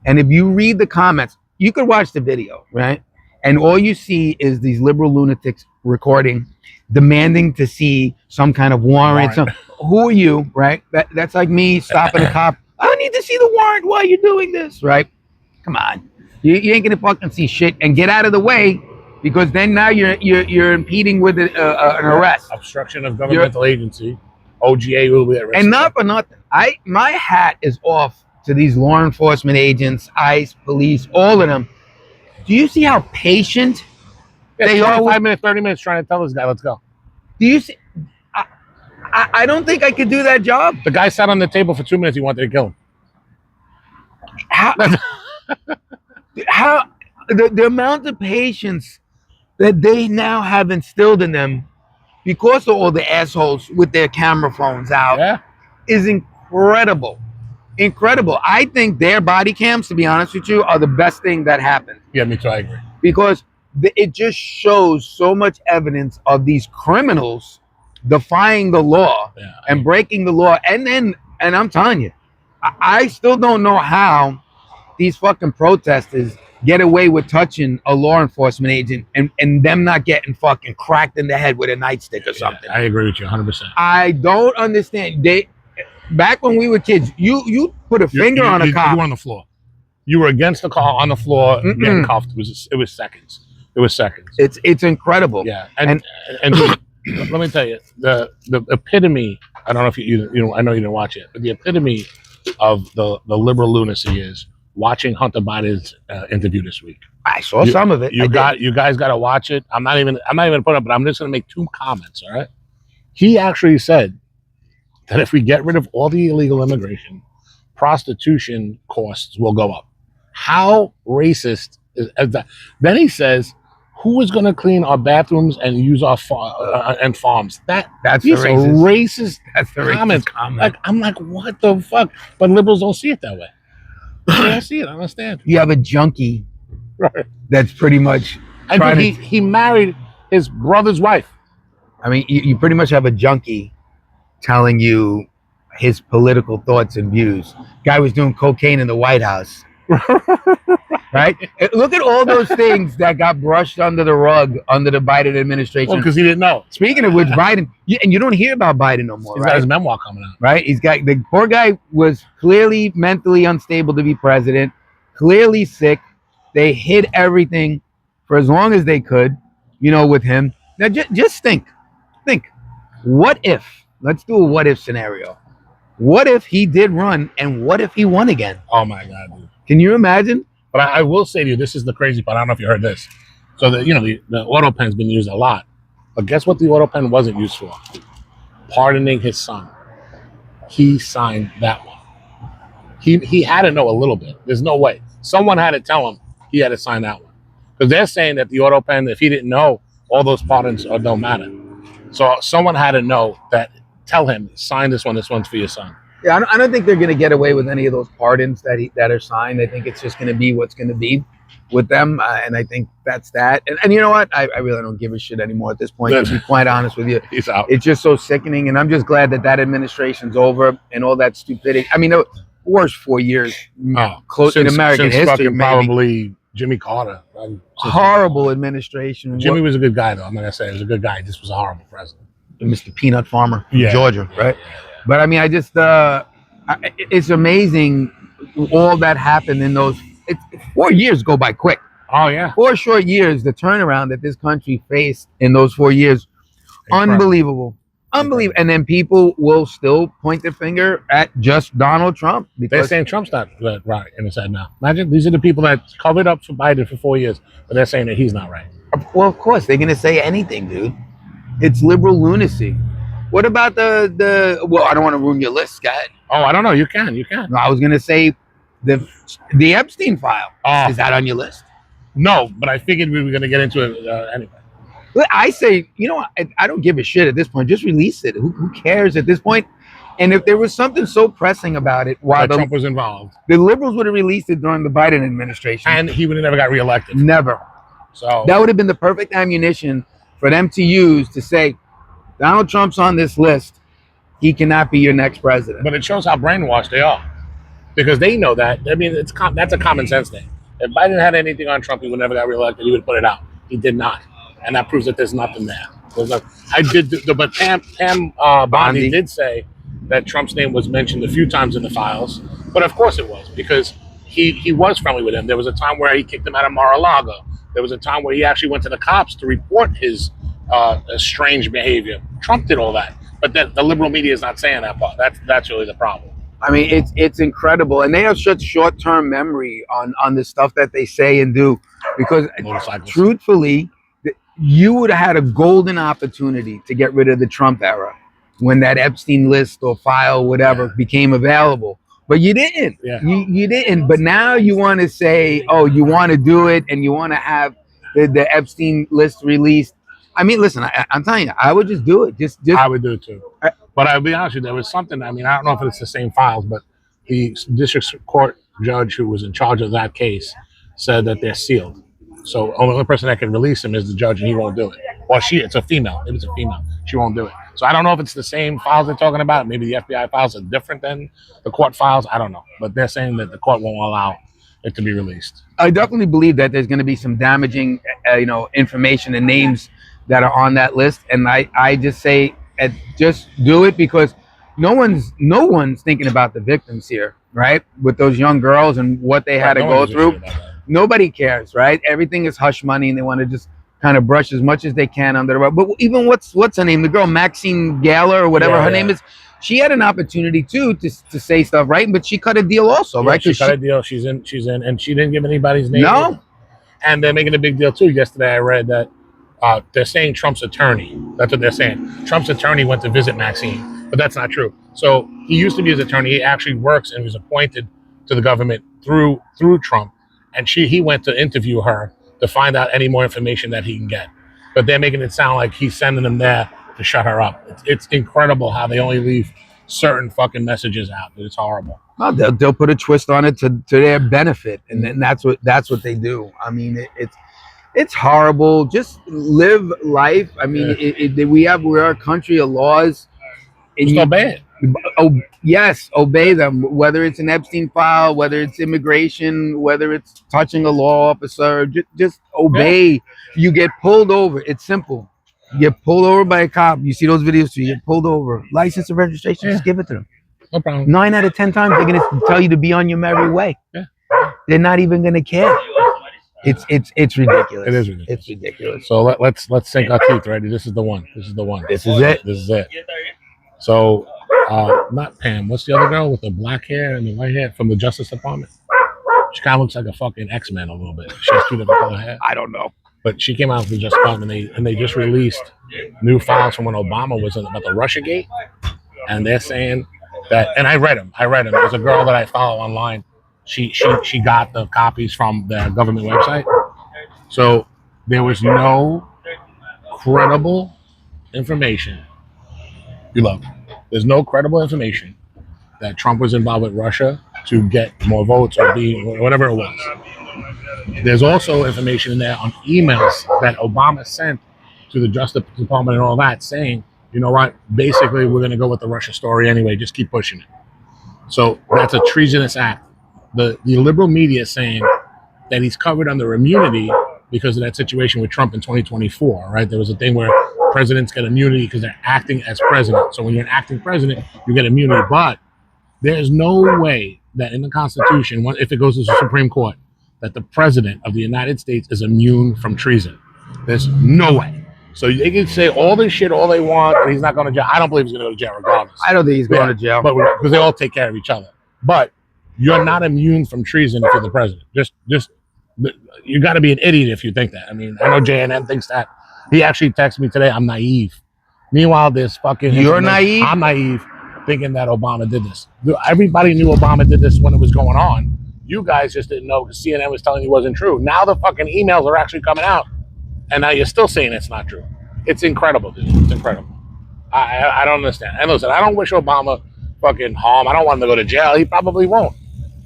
Speaker 3: and if you read the comments, you could watch the video, right? And all you see is these liberal lunatics recording, demanding to see some kind of warrant. Who are you, right? That's like me stopping a cop. I don't need to see the warrant. Why are you doing this, right? Come on, you ain't gonna fucking see shit, and get out of the way, because then now you're impeding with an arrest.
Speaker 4: Obstruction of governmental agency. OGA will be arrested.
Speaker 3: And not for nothing, my hat is off to these law enforcement agents, ICE, police, all of them. Do you see how patient
Speaker 4: they are? 5 minutes, 30 minutes trying to tell this guy, let's go. Do
Speaker 3: you see? I don't think I could do that job.
Speaker 4: The guy sat on the table for 2 minutes. He wanted to kill him.
Speaker 3: How the amount of patience that they now have instilled in them because of all the assholes with their camera phones out is incredible. Incredible. I think their body cams, to be honest with you, are the best thing that happened.
Speaker 4: Yeah, me too. I agree.
Speaker 3: Because it just shows so much evidence of these criminals defying the law and breaking the law. And I'm telling you, I still don't know how these fucking protesters get away with touching a law enforcement agent and them not getting fucking cracked in the head with a nightstick or something.
Speaker 4: I agree with you 100%.
Speaker 3: I don't understand. Back when we were kids, you put a finger on a cop.
Speaker 4: You were on the floor. You were against the car on the floor, getting cuffed. It was seconds. It was seconds.
Speaker 3: It's incredible.
Speaker 4: Yeah, and let me tell you, the epitome. I don't know if you I know you didn't watch it, but the epitome of the liberal lunacy is watching Hunter Biden's interview this week.
Speaker 3: I saw some of it.
Speaker 4: You guys got to watch it. I'm not even putting it up, but I'm just going to make 2 comments. All right. He actually said that if we get rid of all the illegal immigration, prostitution costs will go up. How racist is that? Then he says, who is going to clean our bathrooms and use our and farms? That's a racist comment. Like, I'm like, what the fuck? But liberals don't see it that way. They don't see it. I understand.
Speaker 3: You have a junkie, right? That's pretty much.
Speaker 4: And he married his brother's wife.
Speaker 3: I mean, you pretty much have a junkie telling you his political thoughts and views. Guy was doing cocaine in the White House. Right? Look at all those things that got brushed under the rug under the Biden administration.
Speaker 4: Well, because he didn't know.
Speaker 3: Speaking of which, Biden, and you don't hear about Biden no more.
Speaker 4: He's got his memoir coming out.
Speaker 3: Right? The poor guy was clearly mentally unstable to be president, clearly sick. They hid everything for as long as they could, with him. Now, just think. What if? Let's do a what if scenario. What if he did run, and what if he won again?
Speaker 4: Oh my God, dude.
Speaker 3: Can you imagine?
Speaker 4: But I will say to you, this is the crazy part. I don't know if you heard this. So the auto pen's been used a lot. But guess what the auto pen wasn't used for? Pardoning his son. He signed that one. He had to know a little bit. There's no way. Someone had to tell him he had to sign that one. Because they're saying that the auto pen, if he didn't know, all those pardons don't matter. So someone had to know that. Tell him, sign this one. This one's for your son.
Speaker 3: Yeah, I don't think they're going to get away with any of those pardons that are signed. I think it's just going to be what's going to be with them, and I think that's that. And you know what? I really don't give a shit anymore at this point. To be quite honest with you,
Speaker 4: he's out.
Speaker 3: It's just so sickening, and I'm just glad that administration's over and all that stupidity. I mean, the worst 4 years close in American history,
Speaker 4: probably Jimmy Carter.
Speaker 3: Horrible administration.
Speaker 4: Jimmy was a good guy, though. I'm not gonna say he was a good guy. He just was a horrible president.
Speaker 3: Mr. Peanut Farmer from Georgia, right? But I mean, I just it's amazing all that happened in those 4 years go by quick.
Speaker 4: Oh yeah,
Speaker 3: 4 short years, the turnaround that this country faced in those 4 years,
Speaker 4: incredible.
Speaker 3: unbelievable. Unbelievable. And then people will still point their finger at just Donald Trump
Speaker 4: They're
Speaker 3: because
Speaker 4: saying Trump's not right in his head now. Imagine these are the people that covered up for Biden for 4 years, but they're saying that he's not right.
Speaker 3: well, of course, they're gonna say anything, dude. It's liberal lunacy. What about the well, I don't want to ruin your list, Scott.
Speaker 4: Oh, I don't know. You can.
Speaker 3: No, I was gonna say the Epstein file.
Speaker 4: Oh.
Speaker 3: Is that on your list?
Speaker 4: No, but I figured we were going to get into it anyway.
Speaker 3: I say, I don't give a shit at this point. Just release it. Who cares at this point? And if there was something so pressing about it, why
Speaker 4: Trump was involved,
Speaker 3: the liberals would have released it during the Biden administration,
Speaker 4: and he would have never got reelected.
Speaker 3: Never.
Speaker 4: So
Speaker 3: that would have been the perfect ammunition for them to use to say, Donald Trump's on this list. He cannot be your next president.
Speaker 4: But it shows how brainwashed they are, because they know that. I mean, that's a common sense thing. If Biden had anything on Trump, he would never got reelected. He would put it out. He did not, and that proves that there's nothing there. But Pam Bondi did say that Trump's name was mentioned a few times in the files, but of course it was, because he was friendly with him. There was a time where he kicked him out of Mar-a-Lago. There was a time where he actually went to the cops to report his strange behavior. Trump did all that, but the liberal media is not saying that part. That's really the problem.
Speaker 3: I mean, it's incredible, and they have such short-term memory on the stuff that they say and do, because truthfully, you would have had a golden opportunity to get rid of the Trump era when that Epstein list or file, whatever, became available. But you didn't.
Speaker 4: Yeah.
Speaker 3: You didn't. But now you want to say, oh, you want to do it, and you want to have the Epstein list released. I mean, listen, I'm telling you, I would just do it. Just
Speaker 4: I would do it too. But I'll be honest with you, there was something. I mean, I don't know if it's the same files, but the district court judge who was in charge of that case said that they're sealed. So the only person that can release them is the judge, and he won't do it. Or it's a female. Maybe it's a female. She won't do it. So I don't know if it's the same files they're talking about. Maybe the FBI files are different than the court files. I don't know. But they're saying that the court won't allow it to be released.
Speaker 3: I definitely believe that there's going to be some damaging, information and names that are on that list. And I just say, just do it, because no one's thinking about the victims here, right? With those young girls and what they had to go through. Nobody cares, right? Everything is hush money, and they want to just kind of brush as much as they can under the rug. But even what's her name? The girl Maxine Galler or whatever her name is. She had an opportunity too to say stuff, right? But she cut a deal also, right?
Speaker 4: She cut a deal. She's in, and she didn't give anybody's name.
Speaker 3: No.
Speaker 4: And they're making a big deal too. Yesterday, I read that they're saying Trump's attorney. That's what they're saying. Trump's attorney went to visit Maxine, but that's not true. So he used to be his attorney. He actually works and was appointed to the government through Trump. And he went to interview her to find out any more information that he can get. But they're making it sound like he's sending them there to shut her up. It's incredible how they only leave certain fucking messages out. It's horrible.
Speaker 3: Well, they'll put a twist on it to their benefit, and then that's what they do. I mean, it's horrible. Just live life. I mean, we're a country of laws.
Speaker 4: Just obey it.
Speaker 3: Oh yes, obey them. Whether it's an Epstein file, whether it's immigration, whether it's touching a law officer, just obey. Yeah. You get pulled over. It's simple. You get pulled over by a cop. You see those videos too. You get pulled over. License and registration. Just give it to them.
Speaker 4: No problem.
Speaker 3: 9 out of 10 times they're gonna tell you to be on your merry way.
Speaker 4: Yeah.
Speaker 3: They're not even gonna care. It's ridiculous.
Speaker 4: It is ridiculous.
Speaker 3: It's ridiculous.
Speaker 4: So let's sink our teeth. Ready? This is the one. This is the one.
Speaker 3: This is it.
Speaker 4: This is it. So. Not Pam. What's the other girl with the black hair and the white hair from the Justice Department? She kind of looks like a fucking X-Men a little bit. She has two different color hair.
Speaker 3: I don't know.
Speaker 4: But she came out with the Justice Department, and they just released new files from when Obama was about the Russiagate, and they're saying that. And I read them. There's a girl that I follow online. She got the copies from the government website. So there was no credible information. You love. There's no credible information that Trump was involved with Russia to get more votes or whatever it was. There's also information in there on emails that Obama sent to the Justice Department and all that, saying, you know what, basically we're going to go with the Russia story anyway, just keep pushing it. So that's a treasonous act. The liberal media is saying that he's covered under immunity because of that situation with Trump in 2024, right? There was a thing where presidents get immunity because they're acting as president. So when you're an acting president, you get immunity. But there's no way that in the Constitution, if it goes to the Supreme Court, that the president of the United States is immune from treason. There's no way. So they can say all this shit all they want, and he's not going to jail. I don't believe he's going to go to jail regardless.
Speaker 3: I don't think he's going to jail,
Speaker 4: but because they all take care of each other. But you're not immune from treason if you're the president. Just you got to be an idiot if you think that. I mean, I know JNN thinks that. He actually texted me today. I'm naive. Meanwhile, this fucking
Speaker 3: you're naive.
Speaker 4: I'm naive, thinking that Obama did this. Everybody knew Obama did this when it was going on. You guys just didn't know because CNN was telling you it wasn't true. Now the fucking emails are actually coming out, and now you're still saying it's not true. It's incredible, dude. It's incredible. I don't understand. And listen, I don't wish Obama fucking harm. I don't want him to go to jail. He probably won't.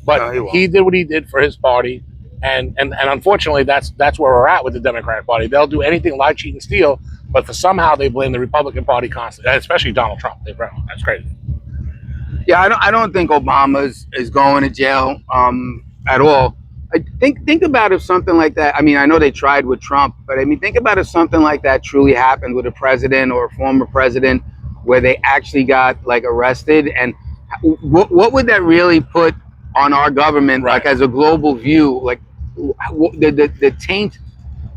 Speaker 4: But no, he did what he did for his party, and unfortunately, that's where we're at with the Democratic Party. They'll do anything, lie, cheat, and steal, but for somehow they blame the Republican Party constantly, especially Donald Trump. That's crazy.
Speaker 3: Yeah, I don't think Obama is going to jail at all. I think about if something like that. I mean, I know they tried with Trump, but I mean, think about if something like that truly happened with a president or a former president, where they actually got like arrested, and what would that really put on our government, right, like as a global view, like the taint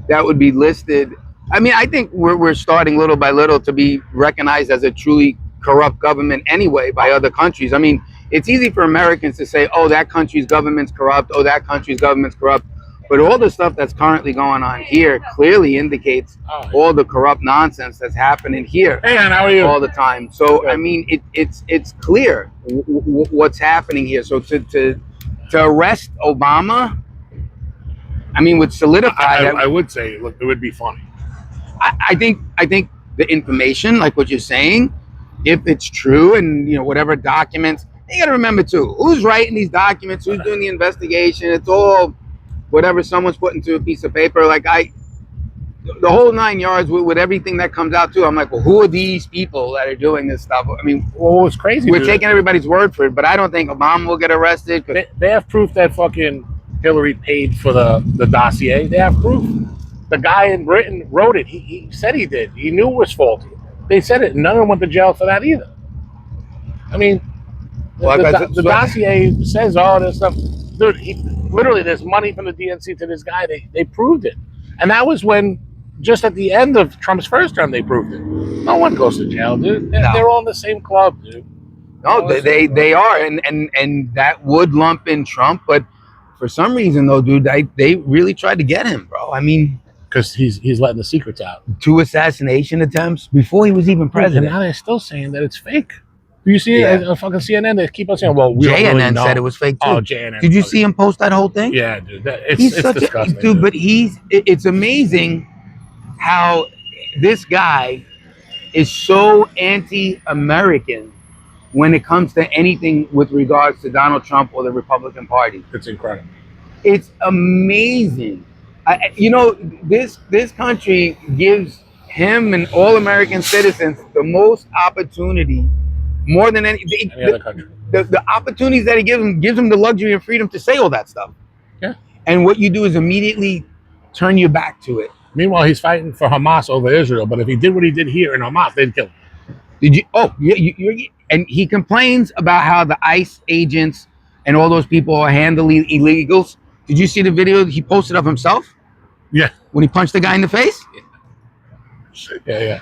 Speaker 3: that would be listed. I mean, I think we're starting little by little to be recognized as a truly corrupt government anyway by other countries. I mean, it's easy for Americans to say, oh, that country's government's corrupt, oh, that country's government's corrupt. But all the stuff that's currently going on here clearly indicates all the corrupt nonsense that's happening here.
Speaker 4: Hey, man, how are you?
Speaker 3: All the time. So, I mean, it's clear what's happening here. So to arrest Obama, I mean, would solidify that.
Speaker 4: I would say, look, it would be funny.
Speaker 3: I think the information, like what you're saying, if it's true, and you know, whatever documents, you got to remember too, who's writing these documents, who's doing the investigation. It's all whatever someone's put into a piece of paper. Like the whole 9 yards with everything that comes out too. I'm like, well, who are these people that are doing this stuff? I mean,
Speaker 4: well, it's crazy.
Speaker 3: We're taking everybody's word for it, but I don't think Obama will get arrested.
Speaker 4: They have proof that fucking Hillary paid for the dossier. They have proof. The guy in Britain wrote it. He said he did. He knew it was faulty. They said it. None of them went to jail for that either. I mean, the dossier says all this stuff. Dude, literally, there's money from the DNC to this guy. They proved it. And that was when, just at the end of Trump's first term, they proved it. No one goes to jail, dude. They're all in the same club, dude.
Speaker 3: No, they are. And that would lump in Trump. But for some reason, though, dude, they really tried to get him, bro. I mean,
Speaker 4: because he's letting the secrets out.
Speaker 3: 2 assassination attempts before he was even president.
Speaker 4: And now they're still saying that it's fake. Do you see it? Fucking CNN, they keep on saying, well, we
Speaker 3: JNN
Speaker 4: don't really know.
Speaker 3: Said it was fake too.
Speaker 4: Oh, JNN.
Speaker 3: Did you see him post that whole thing?
Speaker 4: Yeah, dude. It's disgusting.
Speaker 3: Dude, but it's amazing how this guy is so anti-American when it comes to anything with regards to Donald Trump or the Republican Party.
Speaker 4: It's incredible.
Speaker 3: It's amazing. You know, this country gives him and all American citizens the most opportunity, more than any
Speaker 4: other country.
Speaker 3: The opportunities that he gives them the luxury and freedom to say all that stuff.
Speaker 4: Yeah. And
Speaker 3: what you do is immediately turn your back to it.
Speaker 4: Meanwhile, he's fighting for Hamas over Israel. But if he did what he did here in Hamas, they'd kill him.
Speaker 3: Did you? Oh, yeah. And he complains about how the ICE agents and all those people are handling illegals. Did you see the video he posted of himself?
Speaker 4: Yeah.
Speaker 3: When he punched the guy in the face?
Speaker 4: Yeah.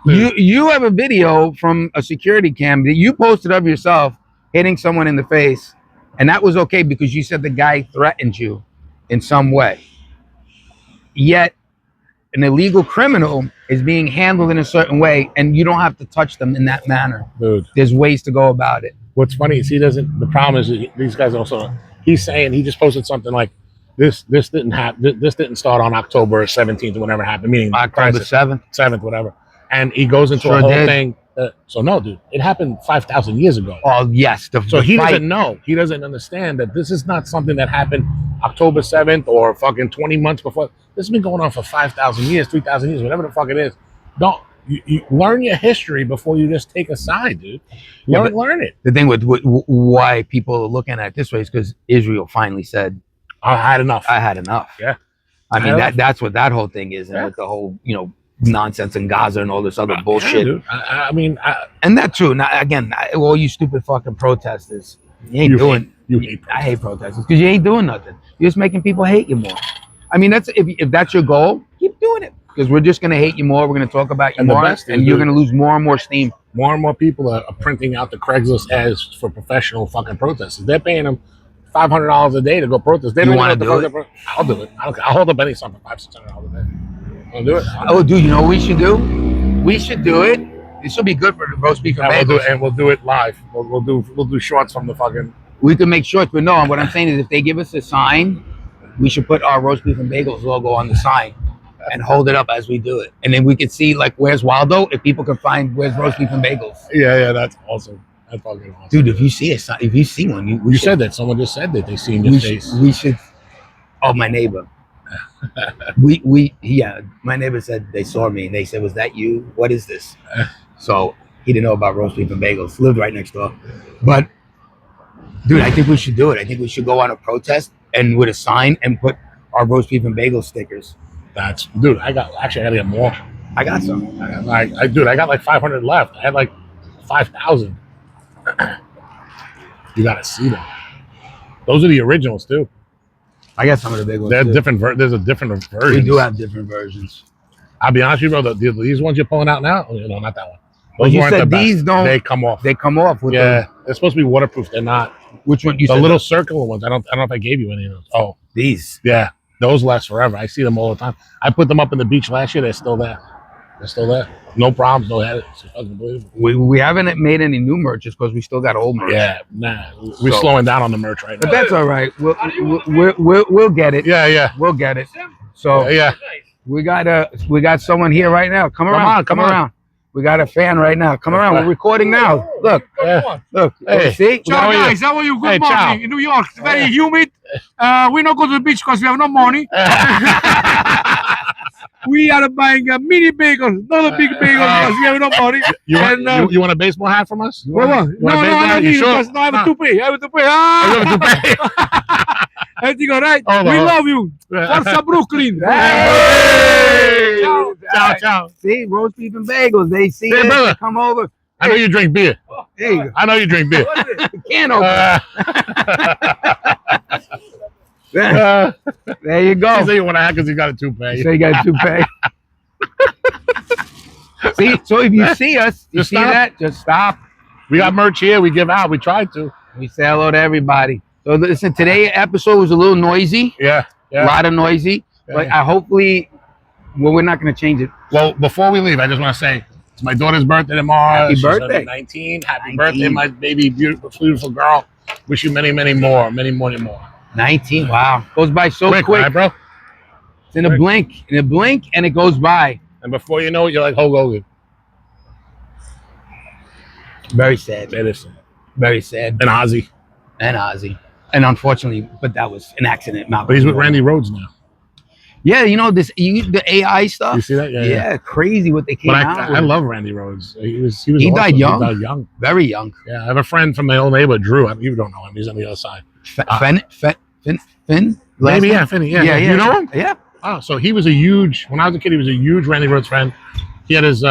Speaker 3: You have a video from a security cam that you posted of yourself hitting someone in the face, and that was okay because you said the guy threatened you in some way. Yet an illegal criminal is being handled in a certain way, and you don't have to touch them in that manner.
Speaker 4: Dude.
Speaker 3: There's ways to go about it.
Speaker 4: What's funny is the problem is these guys also, he's saying, he just posted something like, this didn't happen. This didn't start on October 17th or whenever it happened. Meaning
Speaker 3: October 7th,
Speaker 4: whatever. And he goes into a whole thing. So no, dude, it happened 5,000 years ago.
Speaker 3: Oh yes.
Speaker 4: He doesn't know. He doesn't understand that this is not something that happened October 7th or fucking 20 months before. This has been going on for 5,000 years, 3,000 years, whatever the fuck it is. Don't you learn your history before you just take a side, dude. Learn it.
Speaker 3: The thing with why people are looking at it this way is because Israel finally said,
Speaker 4: I had enough.
Speaker 3: Yeah. I mean, that's what that whole thing is. And with the whole, nonsense in Gaza and all this other bullshit.
Speaker 4: Dude. I mean,
Speaker 3: and that too. Now, again, all you stupid fucking protesters, You ain't doing.
Speaker 4: You hate
Speaker 3: I hate protesters because you ain't doing nothing. You're just making people hate you more. I mean, that's if that's your goal, keep doing it because we're just gonna hate you more. We're gonna talk about you
Speaker 4: And the
Speaker 3: more,
Speaker 4: best is,
Speaker 3: and you're
Speaker 4: dude,
Speaker 3: gonna lose more and more steam.
Speaker 4: more and more people are printing out the Craigslist ads for professional fucking protesters. They're paying them $500 a day to go protest. They
Speaker 3: You
Speaker 4: don't
Speaker 3: wanna
Speaker 4: even know
Speaker 3: do
Speaker 4: what the fuck I'll do it. I don't care. I'll hold up any song for $500-$600 a day. I'll do it.
Speaker 3: Oh, dude, you know what we should do? We should do it. This will be good for the roast beef and
Speaker 4: And
Speaker 3: bagels.
Speaker 4: we'll do it live. We'll do shorts from the fucking.
Speaker 3: We can make shorts, but no. What I'm saying is, if they give us a sign, we should put our roast beef and bagels logo on the sign and hold it up as we do it, and then we could see like where's Waldo. If people can find where's roast beef and bagels.
Speaker 4: Yeah, that's awesome. That's fucking awesome.
Speaker 3: Dude, if you see a sign, if you see one,
Speaker 4: You said that. Someone just said that they seen your face.
Speaker 3: We should. Oh, my neighbor. Yeah. My neighbor said they saw me and they said, "Was that you? What is this?" So he didn't know about roast beef and bagels. Lived right next door, but dude, I think we should do it. I think we should go on a protest and with a sign and put our roast beef and bagel stickers.
Speaker 4: That's dude. I gotta get more.
Speaker 3: I got some.
Speaker 4: I got like 500 left. I had like 5,000. You gotta see them. Those are the originals too.
Speaker 3: I got some of the big ones.
Speaker 4: They're
Speaker 3: too.
Speaker 4: different. There's a different version.
Speaker 3: We do have different versions.
Speaker 4: I'll be honest with you, bro. These ones you're pulling out now, no, not that one.
Speaker 3: But
Speaker 4: Those
Speaker 3: you
Speaker 4: weren't
Speaker 3: said
Speaker 4: the best.
Speaker 3: these don't.
Speaker 4: They come off.
Speaker 3: They come off with
Speaker 4: Yeah, they're supposed to be waterproof. They're not.
Speaker 3: Which one? You
Speaker 4: The
Speaker 3: said
Speaker 4: little circular ones. I don't know if I gave you any of those. Oh,
Speaker 3: these.
Speaker 4: yeah, those last forever. I see them all the time. I put them up in the beach last year. They're still there. They're still there. No problems. No headaches. It's unbelievable.
Speaker 3: We haven't made any new merches because we still got old merch.
Speaker 4: Yeah, nah. We're slowing down on the merch right now.
Speaker 3: But that's all right. We'll get it.
Speaker 4: Yeah.
Speaker 3: We'll get it. So
Speaker 4: Yeah.
Speaker 3: we got someone here right now. Come around.
Speaker 4: Come on.
Speaker 3: around. We got a fan right now. Come around. We're recording now. Look.
Speaker 4: Yeah.
Speaker 3: Look.
Speaker 4: Hey.
Speaker 3: See?
Speaker 1: Ciao guys, how are you? Good
Speaker 4: Hey,
Speaker 1: morning.
Speaker 4: ciao.
Speaker 1: In New York, it's very humid. We don't go to the beach because we have no money. We are buying a mini bagels, not a big bagel because we have no money.
Speaker 4: You want a baseball hat from us?
Speaker 1: No, I don't need it because I have to pay. I have to pay. Everything all right?
Speaker 4: Hold on,
Speaker 1: We
Speaker 4: hold on.
Speaker 1: love you. Forza Brooklyn.
Speaker 3: Hey!
Speaker 1: Ciao.
Speaker 4: Ciao.
Speaker 3: See? Roast beef and bagels. They see
Speaker 4: Hey,
Speaker 3: it.
Speaker 4: brother.
Speaker 3: They come over.
Speaker 4: I know you drink beer.
Speaker 3: Hey,
Speaker 4: I know you drink beer.
Speaker 3: can open. There you go.
Speaker 4: You say you want to hat because you got a toupee.
Speaker 3: So you got a toupee. See, so if you see us, you
Speaker 4: Just
Speaker 3: see
Speaker 4: stop.
Speaker 3: that, just stop.
Speaker 4: We got merch here. We give out. We tried to.
Speaker 3: We say hello to everybody. So listen, today's episode was a little noisy,
Speaker 4: Yeah.
Speaker 3: a lot of noisy, but I hopefully, we're not going to change it.
Speaker 4: Well, before we leave, I just want to say it's my daughter's birthday tomorrow.
Speaker 3: Happy
Speaker 4: She's gonna be
Speaker 3: birthday.
Speaker 4: 19. Happy
Speaker 3: 19.
Speaker 4: birthday, my baby, beautiful girl. Wish you many, many more. Many more.
Speaker 3: 19, wow. Goes by so quick.
Speaker 4: Right, bro?
Speaker 3: It's in a blink, and it goes by.
Speaker 4: And before you know it, you're like Hulk Hogan.
Speaker 3: Very sad.
Speaker 4: That is.
Speaker 3: Very sad.
Speaker 4: And Ozzy.
Speaker 3: And Ozzy. And unfortunately, but that was an accident.
Speaker 4: But he's with Randy Rhoads now.
Speaker 3: Yeah, you know, the AI stuff.
Speaker 4: You see that?
Speaker 3: Yeah, crazy what they came
Speaker 4: But
Speaker 3: out
Speaker 4: I
Speaker 3: with.
Speaker 4: love Randy Rhoads. He
Speaker 3: He died young.
Speaker 4: He died young.
Speaker 3: Very young.
Speaker 4: Yeah, I have a friend from my old neighbor, Drew. You don't know him. He's on the other side.
Speaker 3: Finn?
Speaker 4: Maybe, yeah, Finney. Yeah. You know him?
Speaker 3: Yeah.
Speaker 4: Oh, so he was when I was a kid, he was a huge Randy Rhoads fan. He had his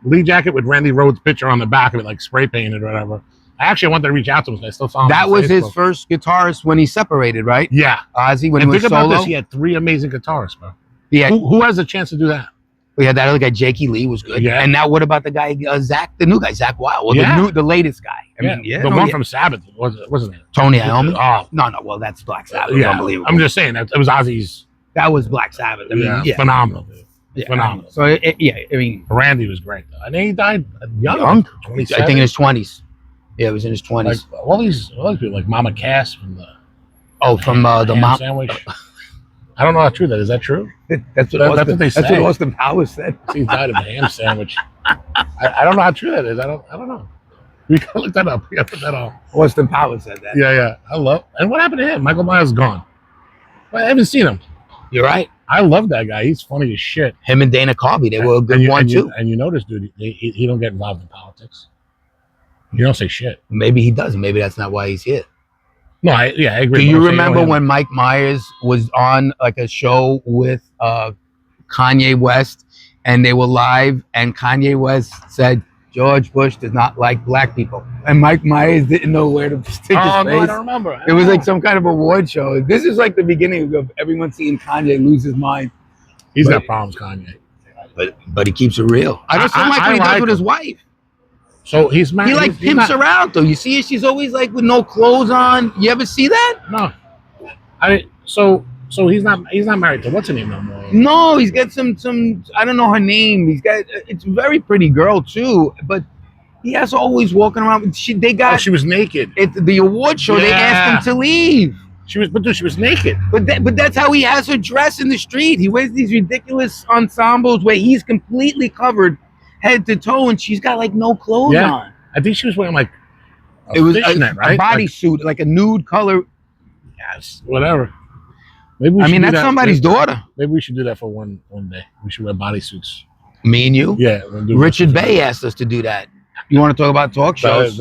Speaker 4: lead jacket with Randy Rhoads' picture on the back of it, like spray painted or whatever. I actually wanted to reach out to him. I still saw him.
Speaker 3: That
Speaker 4: on
Speaker 3: was his
Speaker 4: Facebook.
Speaker 3: first guitarist when he separated, right?
Speaker 4: Yeah.
Speaker 3: Ozzy, when
Speaker 4: And
Speaker 3: he was
Speaker 4: think about
Speaker 3: solo.
Speaker 4: this. He had 3 amazing guitarists, bro.
Speaker 3: Yeah.
Speaker 4: Who has a chance to do that?
Speaker 3: We had that other guy, Jakey Lee, was good.
Speaker 4: Yeah.
Speaker 3: And now what about the guy, Zach, the new guy, Zach Wild? Well,
Speaker 4: Yeah.
Speaker 3: the latest guy.
Speaker 4: The one from Sabbath, wasn't it?
Speaker 3: Tony Iommi?
Speaker 4: Oh,
Speaker 3: No, well, that's Black Sabbath.
Speaker 4: yeah.
Speaker 3: Unbelievable.
Speaker 4: I'm just saying that it was Ozzy's.
Speaker 3: That was Black Sabbath. I mean, yeah.
Speaker 4: Phenomenal. Dude.
Speaker 3: Yeah.
Speaker 4: Phenomenal.
Speaker 3: So, I mean,
Speaker 4: Randy was great though. I think he died young.
Speaker 3: young.
Speaker 4: 27.
Speaker 3: I think in his 20s. Yeah, it was in his 20s.
Speaker 4: Like all these people, like Mama Cass from the
Speaker 3: From the
Speaker 4: ham
Speaker 3: mom.
Speaker 4: sandwich. I don't know how true that is. That true?
Speaker 3: That's what
Speaker 4: That's what they
Speaker 3: That's
Speaker 4: say.
Speaker 3: what Austin Powers said.
Speaker 4: He died of a ham sandwich. I don't know how true that is. I don't know. We gotta look that up. We gotta put that on.
Speaker 3: Austin Powers said that.
Speaker 4: Yeah. I love. And what happened to him? Michael Myers is gone. Well, I haven't seen him.
Speaker 3: You're right.
Speaker 4: I love that guy. He's funny as shit.
Speaker 3: Him and Dana Carvey, they were a good one too.
Speaker 4: And you know this dude. He don't get involved in politics. You don't say shit.
Speaker 3: Maybe he doesn't. Maybe that's not why he's here.
Speaker 4: No, I agree.
Speaker 3: Do
Speaker 4: But
Speaker 3: you
Speaker 4: I'm saying,
Speaker 3: remember
Speaker 4: know him.
Speaker 3: when Mike Myers was on like a show with Kanye West and they were live and Kanye West said, George Bush does not like black people. And Mike Myers didn't know where to stick his
Speaker 4: Oh no, I
Speaker 3: face.
Speaker 4: don't remember.
Speaker 3: It was like some kind of award show. This is like the beginning of everyone seeing Kanye lose his mind.
Speaker 4: He's
Speaker 3: But-
Speaker 4: got problems, Kanye.
Speaker 3: But he keeps it real. I don't like what he does with his wife.
Speaker 4: So he's mad.
Speaker 3: He like
Speaker 4: he's
Speaker 3: pimps
Speaker 4: not-
Speaker 3: her out though. You see her, she's always like with no clothes on. You ever see that?
Speaker 4: No, so he's not married to what's her name no more.
Speaker 3: No, he's got some I don't know her name. He's got it's a very pretty girl too, but he has always walking around. They got
Speaker 4: She was naked.
Speaker 3: at the award show. They asked him to leave.
Speaker 4: She was naked.
Speaker 3: But that's how he has her dress in the street. He wears these ridiculous ensembles where he's completely covered head to toe, and she's got like no clothes on.
Speaker 4: I think she was wearing like
Speaker 3: It was
Speaker 4: fishnet, right?
Speaker 3: a bodysuit, like a nude color.
Speaker 4: Yes, whatever. Maybe
Speaker 3: I mean, that's somebody's daughter.
Speaker 4: Maybe we should do that for one day. We should wear bodysuits.
Speaker 3: Me and you.
Speaker 4: Yeah. We'll do
Speaker 3: Richard Bay asked us to do that. You want to talk about talk shows?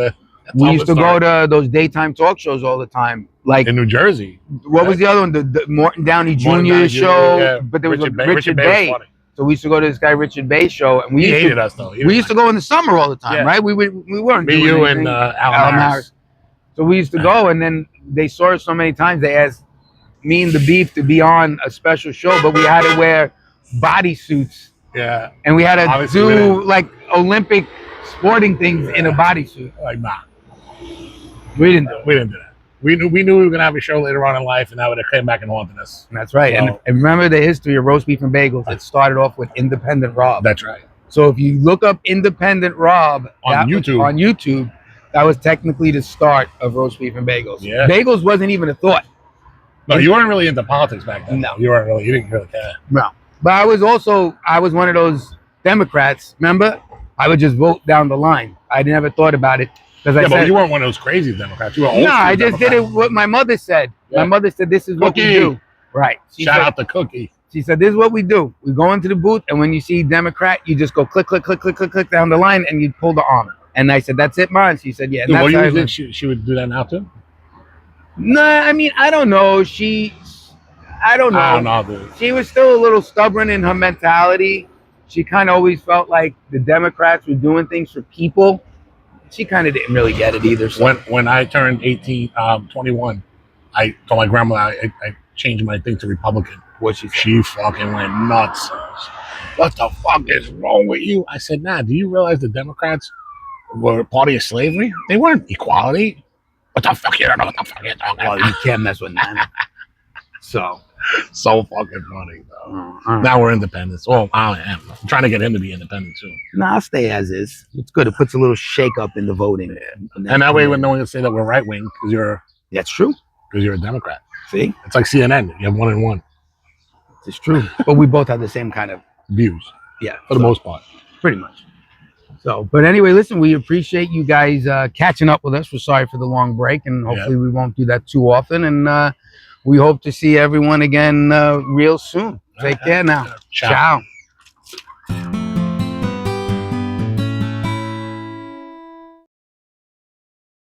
Speaker 3: We used to go to those daytime talk shows all the time. Like
Speaker 4: in New Jersey.
Speaker 3: What was the other one? The Morton Downey Jr. show. But there was Richard Bay. So we used to go to this guy Richard Bay show, and
Speaker 4: he hated us though.
Speaker 3: We used to go in the summer all the time, right? We weren't.
Speaker 4: Me, you, and Alan Harris.
Speaker 3: So we used to go, and then they saw us so many times. They asked me and the Beef to be on a special show, but we had to wear bodysuits.
Speaker 4: Yeah.
Speaker 3: And we had to do like Olympic sporting things in a bodysuit.
Speaker 4: Like nah.
Speaker 3: We didn't do it.
Speaker 4: We didn't do that. We knew we were gonna have a show later on in life, and that would have came back and haunted us.
Speaker 3: That's right.
Speaker 4: So,
Speaker 3: and remember the history of roast beef and bagels. It started off with Independent Rob.
Speaker 4: That's right.
Speaker 3: So if you look up Independent Rob
Speaker 4: on
Speaker 3: YouTube, that was technically the start of roast beef and bagels.
Speaker 4: Yeah.
Speaker 3: Bagels wasn't even a thought.
Speaker 4: No, you weren't really into politics back then.
Speaker 3: No.
Speaker 4: You didn't really care.
Speaker 3: No. But I was one of those Democrats, remember? I would just vote down the line. I never thought about it.
Speaker 4: But you weren't one of those crazy Democrats. You were old
Speaker 3: I just
Speaker 4: Democrat.
Speaker 3: did it what my mother said. Yeah. My mother said, this is what we do. Right.
Speaker 4: Shout out to Cookie.
Speaker 3: She said, this is what we do. We go into the booth, and when you see Democrat, you just go click, click, click, click, click, click down the line, and you pull the arm. And I said, that's it, Ma. And she said, yeah.
Speaker 4: Dude, you think she would do that now, too?
Speaker 3: No, I mean, I don't know. I don't know,
Speaker 4: dude.
Speaker 3: She was still a little stubborn in her mentality. She kind of always felt like the Democrats were doing things for people. She kind of didn't really get it either. So.
Speaker 4: When I turned 21, I told my grandma I changed my thing to Republican. She fucking went nuts. What the fuck is wrong with you? I said, nah, do you realize the Democrats were a party of slavery? They weren't equality. What the fuck? You don't know what the fuck you're talking about.
Speaker 3: Well, you can't mess with that. So
Speaker 4: fucking funny, though. Now we're independents. Well, I am. I'm trying to get him to be independent, too.
Speaker 3: I'll stay as is. It's good. It puts a little shake up in the voting.
Speaker 4: And that way, when no one can say that we're right wing, because you're...
Speaker 3: That's true.
Speaker 4: Because you're a Democrat.
Speaker 3: See?
Speaker 4: It's like CNN. You have 1 and 1.
Speaker 3: It's true. But we both have the same kind of...
Speaker 4: views.
Speaker 3: Yeah.
Speaker 4: For the most part.
Speaker 3: Pretty much. So, but anyway, listen, we appreciate you guys catching up with us. We're sorry for the long break, and hopefully we won't do that too often. And we hope to see everyone again real soon. Take care now.
Speaker 4: Ciao.
Speaker 3: Ciao.